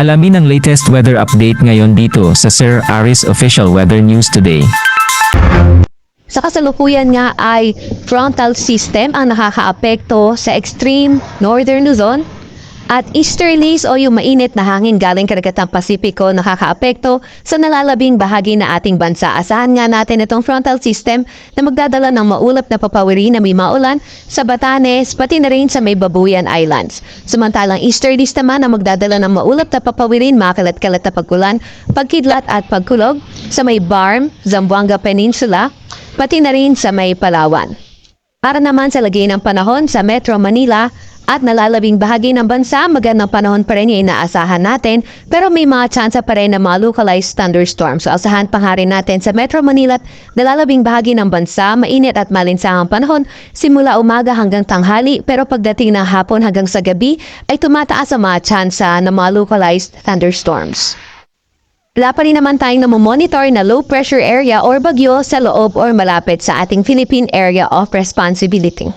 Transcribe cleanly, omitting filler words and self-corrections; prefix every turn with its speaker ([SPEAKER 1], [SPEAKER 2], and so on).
[SPEAKER 1] Alamin ang latest weather update ngayon dito sa Sir Aris Official Weather News Today.
[SPEAKER 2] Sa kasalukuyan nga ay frontal system ang nakakaapekto sa extreme northern Luzon at easterlies o yung mainit na hangin galing karagatang Pasipiko nakakaapekto sa nalalabing bahagi na ating bansa. Asahan nga natin itong frontal system na magdadala ng maulap na papawiri na may maulan sa Batanes pati na rin sa may Babuyan Islands. Samantalang easterlies naman na magdadala ng maulap na papawirin, makalat-kalat na pagkulan, pagkidlat at pagkulog sa may Barm, Zamboanga Peninsula, pati na rin sa may Palawan. Para naman sa lagay ng panahon sa Metro Manila at nalalabing bahagi ng bansa, magandang panahon pa rin yung inaasahan natin, pero may mga tsansa pa rin na mga localized thunderstorms. So asahan pa nga rin natin sa Metro Manila at nalalabing bahagi ng bansa, mainit at malinsahang panahon simula umaga hanggang tanghali, pero pagdating ng hapon hanggang sa gabi ay tumataas ang mga tsansa ng mga localized thunderstorms. Wala pa rin naman tayong namomonitor na low pressure area or bagyo sa loob or malapit sa ating Philippine Area of Responsibility.